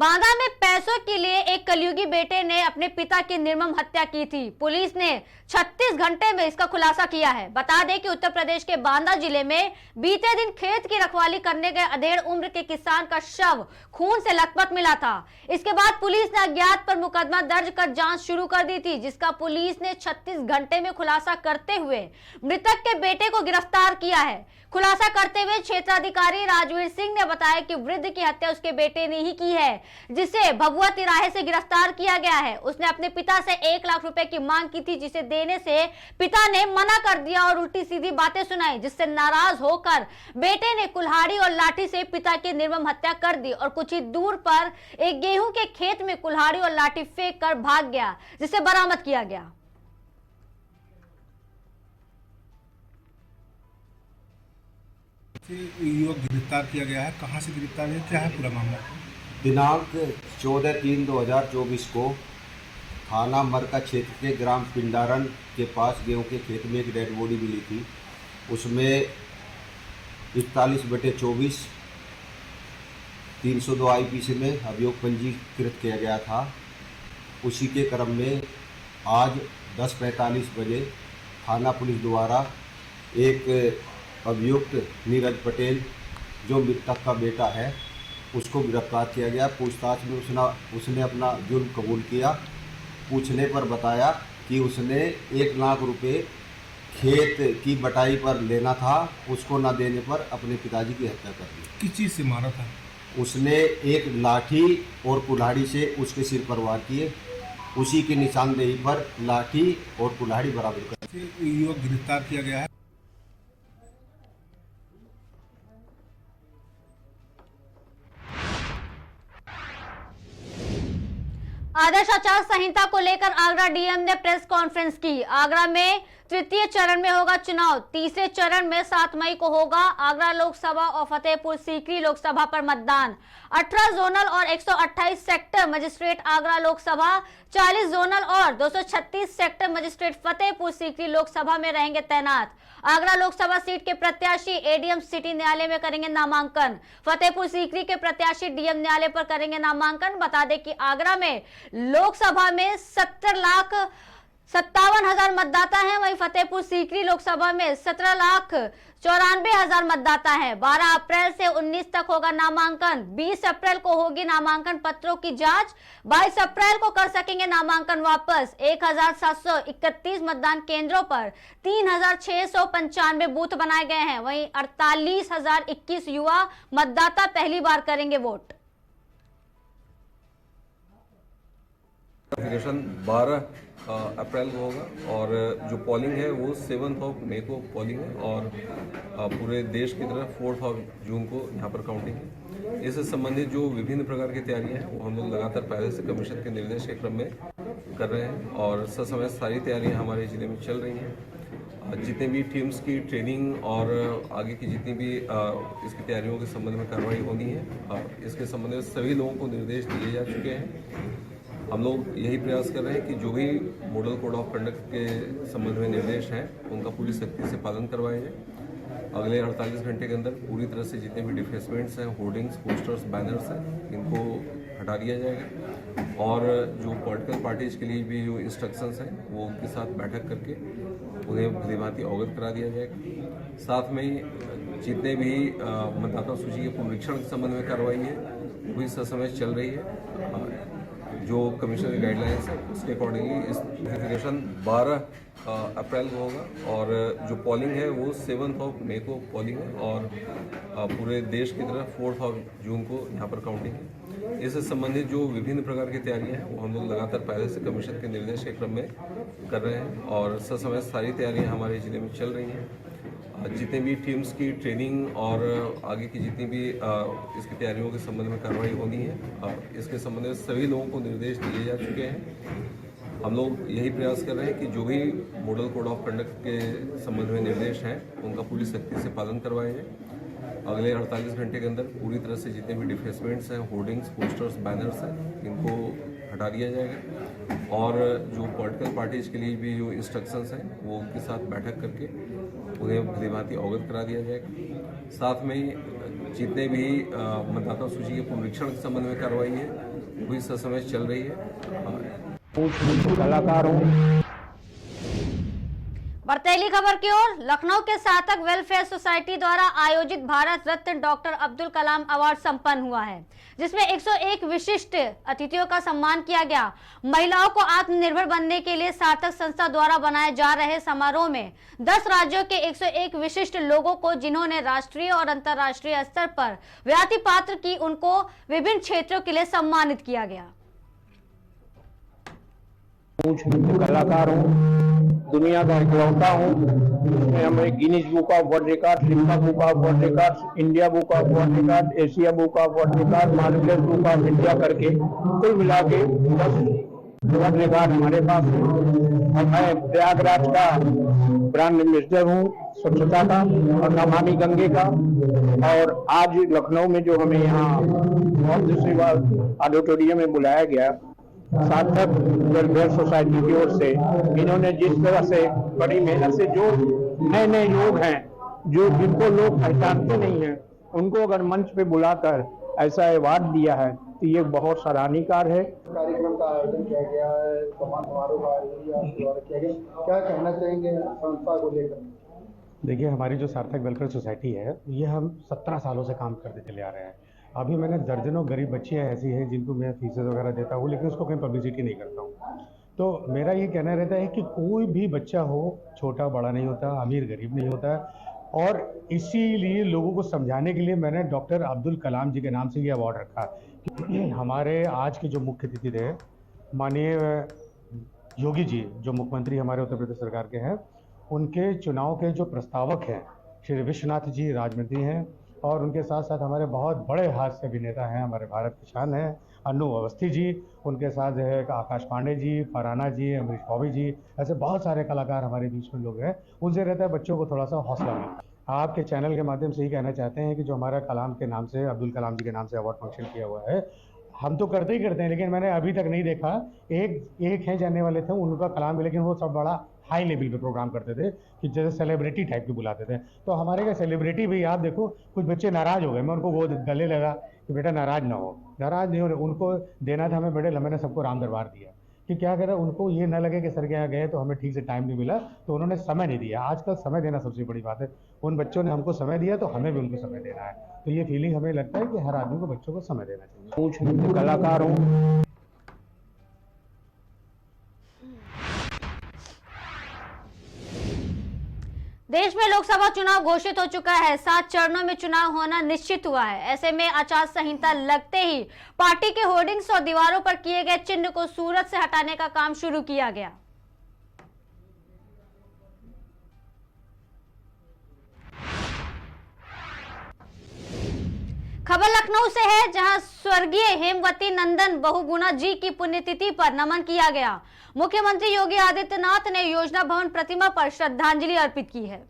बांदा में पैसों के लिए एक कलयुगी बेटे ने अपने पिता की निर्मम हत्या की थी। पुलिस ने 36 घंटे में इसका खुलासा किया है। बता दें कि उत्तर प्रदेश के बांदा जिले में बीते दिन खेत की रखवाली करने गए अधेड़ उम्र के किसान का शव खून से लथपथ मिला था। इसके बाद पुलिस ने अज्ञात पर मुकदमा दर्ज कर जांच शुरू कर दी थी, जिसका पुलिस ने 36 घंटे में खुलासा करते हुए मृतक के बेटे को गिरफ्तार किया है। खुलासा करते हुए क्षेत्राधिकारी राजवीर सिंह ने बताया कि वृद्ध की हत्या उसके बेटे ने ही की है, जिसे भभुआ तिराहे से गिरफ्तार किया गया है। उसने अपने पिता से 1 लाख रुपए की मांग की थी, जिसे देने से पिता ने मना कर दिया और उल्टी सीधी बातें सुनाई, जिससे नाराज होकर बेटे ने कुल्हाड़ी और लाठी से पिता की निर्मम हत्या कर दी और कुछ ही दूर पर एक गेहूं के खेत में कुल्हाड़ी और लाठी फेंक कर भाग गया, जिसे बरामद किया गया। युवक गिरफ्तार किया गया है, कहां से गिरफ्तार है, क्या है पूरा मामला? दिनांक 14/3/2024 को थाना मरका क्षेत्र के ग्राम पिंडारन के पास गेहूं के खेत में एक डेड बॉडी मिली थी। उसमें 41/24 302 IPC में अभियोग पंजीकृत किया गया था। उसी के क्रम में आज 10:45 बजे थाना पुलिस द्वारा एक अभियुक्त नीरज पटेल, जो मृतक का बेटा है, उसको गिरफ्तार किया गया। पूछताछ में उसने अपना जुर्म कबूल किया। पूछने पर बताया कि उसने 1 लाख रुपए खेत की बटाई पर लेना था, उसको न देने पर अपने पिताजी की हत्या कर दी। किस चीज़ से मारा था? उसने एक लाठी और कुल्हाड़ी से उसके सिर पर वार किए। उसी की निशानदेही पर लाठी और कुल्हाड़ी बराबर कर युवक गिरफ्तार किया गया है। आदर्श आचार संहिता को लेकर आगरा डीएम ने प्रेस कॉन्फ्रेंस की। आगरा में तृतीय चरण में होगा चुनाव। तीसरे चरण में 7 मई को होगा आगरा लोकसभा और फतेहपुर सीकरी लोकसभा पर मतदान। 18 जोनल और 128 sector magistrate Agra Lok Sabha, 40 zonal और 236 सेक्टर मजिस्ट्रेट फतेहपुर सीकरी लोकसभा में रहेंगे तैनात। आगरा लोकसभा सीट के प्रत्याशी एडीएम सिटी न्यायालय में करेंगे नामांकन। फतेहपुर सीकरी के प्रत्याशी डीएम न्यायालय पर करेंगे नामांकन। बता दें कि आगरा में लोकसभा में 70,57,000 मतदाता हैं, वहीं फतेहपुर सीकरी लोकसभा में 17,94,000 मतदाता हैं। 12 अप्रैल से 19 तक होगा नामांकन। 20 अप्रैल को होगी नामांकन पत्रों की जांच। 22 अप्रैल को कर सकेंगे नामांकन वापस। 1,731 मतदान केंद्रों पर 3,695 बूथ बनाए गए हैं। वहीं 48,021 युवा मतदाता पहली बार करेंगे वोट। 12 अप्रैल को होगा और जो पोलिंग है वो 7 मई को पोलिंग है और पूरे देश की तरफ 4 जून को यहाँ पर काउंटिंग है। इससे संबंधित जो विभिन्न प्रकार की तैयारियां हैं वो हम लोग लगातार पहले से कमीशन के निर्देश के क्रम में कर रहे हैं और समय सारी तैयारियां हमारे जिले में चल रही हैं। जितने भी टीम्स की ट्रेनिंग और आगे की जितनी भी इसकी तैयारियों के संबंध में कार्रवाई होनी है, इसके संबंध में सभी लोगों को निर्देश दिए जा चुके हैं। हम लोग यही प्रयास कर रहे हैं कि जो भी मॉडल कोड ऑफ कंडक्ट के संबंध में निर्देश हैं उनका पूरी सख्ती से पालन करवाया जाए। अगले 48 घंटे के अंदर पूरी तरह से जितने भी डिफेसमेंट्स हैं, होर्डिंग्स, पोस्टर्स, बैनर्स हैं, इनको हटा दिया जाएगा और जो पॉलिटिकल पार्टीज के लिए भी जो इंस्ट्रक्शंस हैं वो उनके साथ बैठक करके उन्हें भलीभांति अवगत करा दिया जाएगा। साथ में ही जितने भी मतदाता सूची के पुनरीक्षण के संबंध में कार्रवाई है वो भी समय चल रही है। जो कमिश्नर की गाइडलाइंस है उसके अकॉर्डिंगली इस नोटिफिकेशन 12 अप्रैल को होगा और जो पोलिंग है वो 7 मई को पोलिंग है और पूरे देश की तरफ 4 जून को यहाँ पर काउंटिंग है। इससे संबंधित जो विभिन्न प्रकार की तैयारियां हैं वो हम लोग लगातार पहले से कमीशन के निर्देश के क्रम में कर रहे हैं और समय सारी तैयारियां हमारे जिले में चल रही हैं। जितने भी टीम्स की ट्रेनिंग और आगे की जितनी भी इसकी तैयारियों के संबंध में कार्रवाई होनी है, इसके संबंध में सभी लोगों को निर्देश दिए जा चुके हैं। हम लोग यही प्रयास कर रहे हैं कि जो भी मॉडल कोड ऑफ कंडक्ट के संबंध में निर्देश हैं उनका पूरी सख्ती से पालन करवाया जाए। अगले 48 घंटे के अंदर पूरी तरह से जितने भी डिफेसमेंट्स हैं, होर्डिंग्स, पोस्टर्स, बैनर्स हैं, इनको हटा दिया जाएगा और जो पॉलिटिकल पार्टीज के लिए भी जो इंस्ट्रक्शंस हैं वो उनके साथ बैठक करके उन्हें भलीभांति अवगत करा दिया जाएगा। साथ में ही जितने भी मतदाता सूची के पुनरीक्षण के संबंध में कार्रवाई है वो भी समय चल रही है। कलाकार हूँ। बरतैली खबर की ओर, लखनऊ के सार्थक वेलफेयर सोसाइटी द्वारा आयोजित भारत रत्न डॉक्टर अब्दुल कलाम अवार्ड संपन्न हुआ है, जिसमें 101 विशिष्ट अतिथियों का सम्मान किया गया। महिलाओं को आत्मनिर्भर बनने के लिए सार्थक संस्था द्वारा बनाए जा रहे समारोह में 10 राज्यों के 101 विशिष्ट लोगों को, जिन्होंने राष्ट्रीय और अंतर्राष्ट्रीय स्तर पर ख्याति पात्र की, उनको विभिन्न क्षेत्रों के लिए सम्मानित किया गया। कलाकार हूँ, दुनिया का इकलौता हूँ जिसमें हमें Guinness book of world record, Limca book of world record, India book of world record, Asia book of world record, molecular book of India करके कुल मिला के 10 वर्ल्ड रिकॉर्ड हमारे पास है। और मैं प्रयागराज का ब्रांड एम्बेसडर हूँ स्वच्छता का और नमामि गंगे का। और आज लखनऊ में जो हमें यहाँ बहुत दूसरी बार ऑडिटोरियम में बुलाया गया सार्थक वेलफेयर सोसाइटी की ओर से, इन्होंने जिस तरह से बड़ी मेहनत से जो नए नए लोग हैं जो जिनको लोग पहचानते नहीं हैं उनको अगर मंच पे बुलाकर ऐसा अवार्ड दिया है तो ये बहुत सराहनीय कार्य है। कार्यक्रम का आयोजन किया गया है, सम्मान समारोह का आयोजन किया गया, क्या कहना चाहेंगे संस्था को लेकर? देखिए, हमारी जो सार्थक वेलफेयर सोसाइटी है ये हम 17 सालों से काम करते चले आ रहे हैं। अभी मैंने दर्जनों गरीब बच्चियाँ ऐसी हैं जिनको मैं फीसेस वगैरह देता हूँ, लेकिन उसको कहीं पब्लिसिटी नहीं करता हूँ। तो मेरा ये कहना रहता है कि कोई भी बच्चा हो, छोटा बड़ा नहीं होता, अमीर गरीब नहीं होता। और इसीलिए लोगों को समझाने के लिए मैंने डॉक्टर अब्दुल कलाम जी के नाम से ये अवार्ड रखा। हमारे आज के जो मुख्य अतिथि थे माननीय योगी जी, जो मुख्यमंत्री हमारे उत्तर प्रदेश सरकार के हैं, उनके चुनाव के जो प्रस्तावक हैं श्री विश्वनाथ जी राजमंत्री हैं, और उनके साथ साथ हमारे बहुत बड़े हास्य अभिनेता हैं, हमारे भारत की शान हैं अन्नू अवस्थी जी, उनके साथ जो है आकाश पांडे जी, फरहाना जी, अमरीश पौवी जी, ऐसे बहुत सारे कलाकार हमारे बीच में लोग हैं। उनसे रहता है बच्चों को थोड़ा सा हौसला मिलता। आपके चैनल के माध्यम से ही कहना चाहते हैं कि जो हमारा कलाम के नाम से, अब्दुल कलाम जी के नाम से अवार्ड फंक्शन किया हुआ है, हम तो करते ही करते हैं, लेकिन मैंने अभी तक नहीं देखा। एक हैं जानने वाले थे उनका कलाम भी, लेकिन वो सब बड़ा हाई लेवल पे प्रोग्राम करते थे कि जैसे सेलिब्रिटी टाइप के बुलाते थे। तो हमारे का सेलिब्रिटी भी, आप देखो कुछ बच्चे नाराज़ हो गए, मैं उनको वो गले लगा कि बेटा नाराज़ ना हो, नाराज़ नहीं हो रहे, उनको देना था हमें बेटे, मैंने सबको राम दरबार दिया कि क्या करें, उनको ये ना लगे कि सर के यहाँ गए तो हमें ठीक से टाइम नहीं मिला, तो उन्होंने समय नहीं दिया। आजकल समय देना सबसे बड़ी बात है, उन बच्चों ने हमको समय दिया तो हमें भी उनको समय देना है। तो ये फीलिंग हमें लगता है कि हर आदमी को बच्चों को समय देना चाहिए। कुछ कलाकार हूँ। देश में लोकसभा चुनाव घोषित हो चुका है। 7 चरणों में चुनाव होना निश्चित हुआ है। ऐसे में आचार संहिता लगते ही पार्टी के होर्डिंग्स और दीवारों पर किए गए चिन्ह को सूरत से हटाने का काम शुरू किया गया। खबर लखनऊ से है, जहां स्वर्गीय हेमवती नंदन बहुगुणा जी की पुण्यतिथि पर नमन किया गया। मुख्यमंत्री योगी आदित्यनाथ ने योजना भवन प्रतिमा पर श्रद्धांजलि अर्पित की है।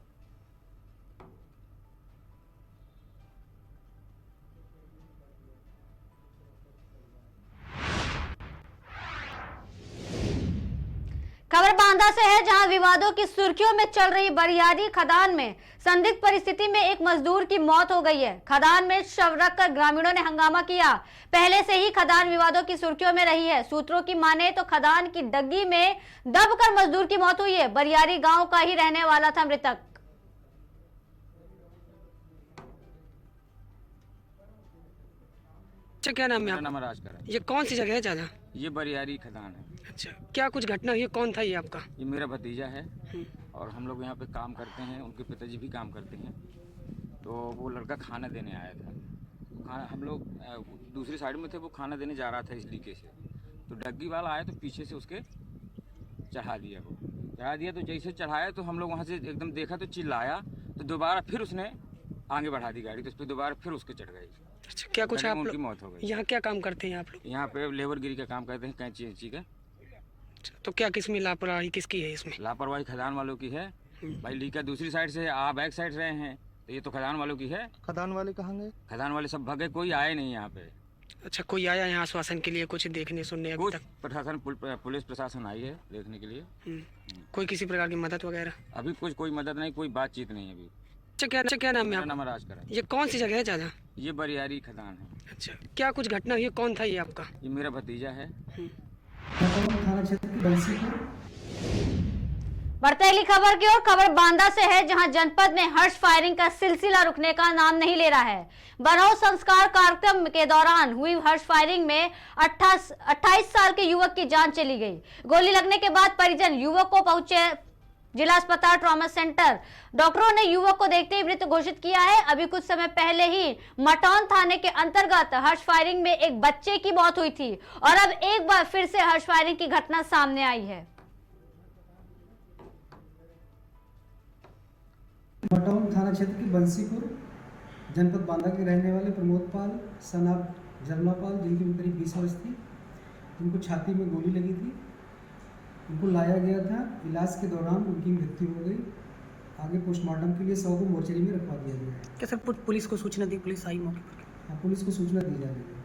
खबर बांदा से है, जहां विवादों की सुर्खियों में चल रही बरियारी खदान में संदिग्ध परिस्थिति में एक मजदूर की मौत हो गई है। खदान में शव रखकर ग्रामीणों ने हंगामा किया। पहले से ही खदान विवादों की सुर्खियों में रही है। सूत्रों की माने तो खदान की डग्गी में दबकर मजदूर की मौत हुई है। बरियारी गांव का ही रहने वाला था मृतक। अच्छा, क्या नाम है आपका? नाम राजकर। ये कौन सी जगह है चाचा? ये बरियारी खदान है। अच्छा, क्या कुछ घटना हुई है? कौन था ये आपका? ये मेरा भतीजा है और हम लोग यहाँ पे काम करते हैं, उनके पिताजी भी काम करते हैं। तो वो लड़का खाना देने आया था, तो खाना हम लोग दूसरी साइड में थे, वो खाना देने जा रहा था इस लीके से, तो डग्गी वाला आया तो पीछे से उसके चढ़ा दिया। वो चढ़ा दिया तो जैसे चढ़ाया तो हम लोग वहाँ से एकदम देखा तो चिल्लाया, तो दोबारा फिर उसने आगे बढ़ा दी गाड़ी, तो उस पर दोबारा फिर उसके चढ़ गई। अच्छा, क्या कुछ आप उनकी मौत हो गई। यहाँ क्या काम करते हैं आप लोग? यहाँ पे लेबरगिरी का काम करते हैं, कैंची वैंची का। अच्छा, तो क्या किसमें लापरवाही किसकी है इसमें? लापरवाही खदान वालों की है भाई। लीका दूसरी साइड से, आप बैक साइड रहे हैं, तो ये तो खदान वालों की है। खदान वाले कहाँ गए? खदान वाले सब भगे, कोई आए नहीं यहाँ पे। अच्छा, कोई आया यहाँ आश्वासन के लिए, कुछ देखने सुनने अभी कुछ तक? प्रशासन पुलिस प्रशासन आई है देखने के लिए। कोई किसी प्रकार की मदद वगैरह? अभी कुछ कोई मदद नहीं, कोई बातचीत नहीं है अभी। अच्छा, क्या नाम है मेरा आपका? नाम राज करा। ये कौन सी जगह है चाचा? ये बरियारी खदान है। अच्छा, क्या कुछ घटना हुई है? कौन था ये आपका? ये मेरा भतीजा है। थाना क्षेत्र की बंसीपुर। बढ़ते अगली खबर की ओर। खबर बांदा से है, जहां जनपद में हर्ष फायरिंग का सिलसिला रुकने का नाम नहीं ले रहा है। बनौर संस्कार कार्यक्रम के दौरान हुई हर्ष फायरिंग में 28 साल के युवक की जान चली गई। गोली लगने के बाद परिजन युवक को पहुंचे जिला अस्पताल ट्रॉमा सेंटर। डॉक्टरों ने युवक को देखते ही मृत घोषित किया है। अभी कुछ समय पहले ही मटौन थाने के अंतर्गत हर्ष फायरिंग में एक बच्चे की मौत हुई थी और अब एक बार फिर से हर्ष फायरिंग की घटना सामने आई है। मटौन थाना क्षेत्र की बंसीपुर जनपद बांदा के रहने वाले प्रमोद पाल सन ऑफ जर्मा पाल, जिनकी उम्र करीब 20 वर्ष थी, जिनको छाती में गोली लगी थी। उनको लाया गया था, इलाज के दौरान उनकी मृत्यु हो गई। आगे पोस्टमार्टम के लिए शव को मोर्चरी में रखवा दिया गया है। क्या सर पुलिस को सूचना दी? पुलिस आई मौके पर? हाँ, पुलिस को सूचना दी जा रही है।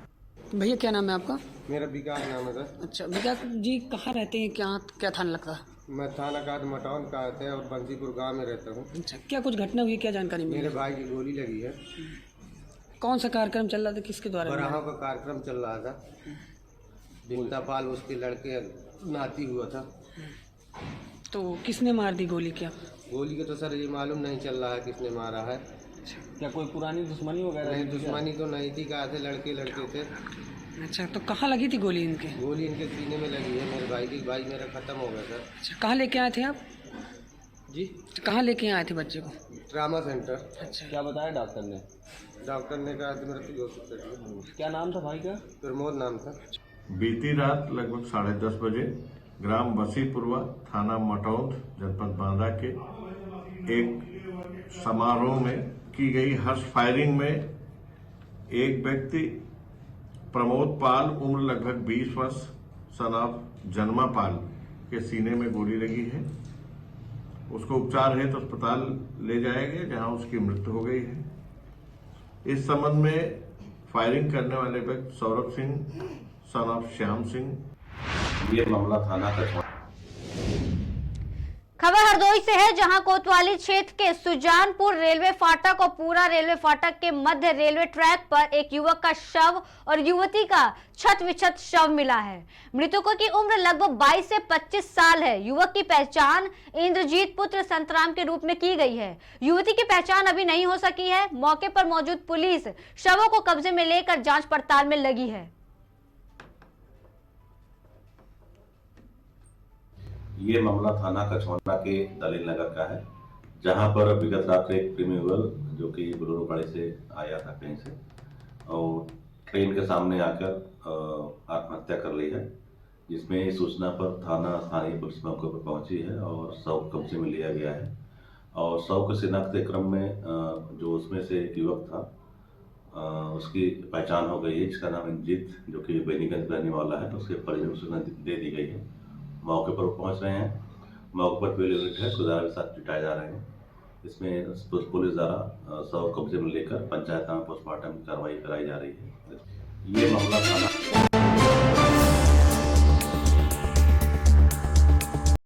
भैया क्या नाम है आपका? मेरा विकास नाम है सर। अच्छा विकास जी, कहाँ रहते हैं? क्या थाना लगता है? मैं थाना का मटौन का है और बंसीपुर गांव में रहता हूँ। अच्छा, क्या कुछ घटना हुई? क्या जानकारी मिली? मेरे भाई की गोली लगी है। कौन सा कार्यक्रम चल रहा था? किसके द्वारा? बराहों का कार्यक्रम चल रहा था। बिंता पाल उसके लड़के नाती हुआ था। तो किसने मार दी गोली? क्या गोली का तो सर ये मालूम नहीं चल रहा है किसने मारा है। क्या कोई पुरानी दुश्मनी वगैरह? नहीं, दुश्मनी तो नहीं थी, कहा थे लड़के थे। अच्छा, तो कहाँ लगी थी गोली इनके? गोली इनके सीने में लगी है। मेरे भाई की, भाई मेरा खत्म हो गया सर। अच्छा, कहाँ लेके आए थे आप जी? कहाँ लेके आए थे बच्चे को? Trauma centre. अच्छा, क्या बताया डॉक्टर ने? डॉक्टर ने कहा था मृत्यु हो सकती है। क्या नाम था भाई का? प्रमोद नाम था। बीती रात लगभग 10:30 बजे ग्राम बसीपुरवा, थाना मटौद, जनपद बांदा के एक समारोह में की गई हर्ष फायरिंग में एक व्यक्ति प्रमोद पाल, उम्र लगभग 20 वर्ष, सन ऑफ जन्मा पाल के सीने में गोली लगी है। उसको उपचार हेतु अस्पताल ले जाया गया, जहां उसकी मृत्यु हो गई है। इस संबंध में फायरिंग करने वाले व्यक्ति सौरभ सिंह, सन ऑफ श्याम सिंह। ये मामला थाना का। खबर हरदोई से है, जहां कोतवाली क्षेत्र के सुजानपुर रेलवे फाटक और पूरा रेलवे फाटक के मध्य रेलवे ट्रैक पर एक युवक का शव और युवती का छत विछत शव मिला है। मृतकों की उम्र लगभग 22 से 25 साल है। युवक की पहचान इंद्रजीत पुत्र संतराम के रूप में की गई है। युवती की पहचान अभी नहीं हो सकी है। मौके पर मौजूद पुलिस शवों को कब्जे में लेकर जांच पड़ताल में लगी है। ये मामला थाना कछौना के दलील नगर का है, जहां पर विगत रात एक क्रिमिनल जो कि बोलेरो गाड़ी से आया था कहीं से और ट्रेन के सामने आकर आत्महत्या कर ली है, जिसमें सूचना पर थाना स्थानीय पुलिस मौके पर पहुंची है और शव कब्जे में लिया गया है। और शव के शिनाख्त के क्रम में जो उसमें से एक युवक था उसकी पहचान हो गई है, जिसका नाम इंद्रजीत, जो कि बेनीगंज रहने वाला है। तो उसके परिजन को सूचना दे दी गई है। मौके पर पहुंच रहे हैं। मौके पर पहले यूनिट है, सुधार के साथ जुटाए जा रहे हैं। इसमें पुलिस द्वारा शव कब्जे में लेकर पंचायत में पोस्टमार्टम की कार्रवाई कराई जा रही है। ये मामला थाना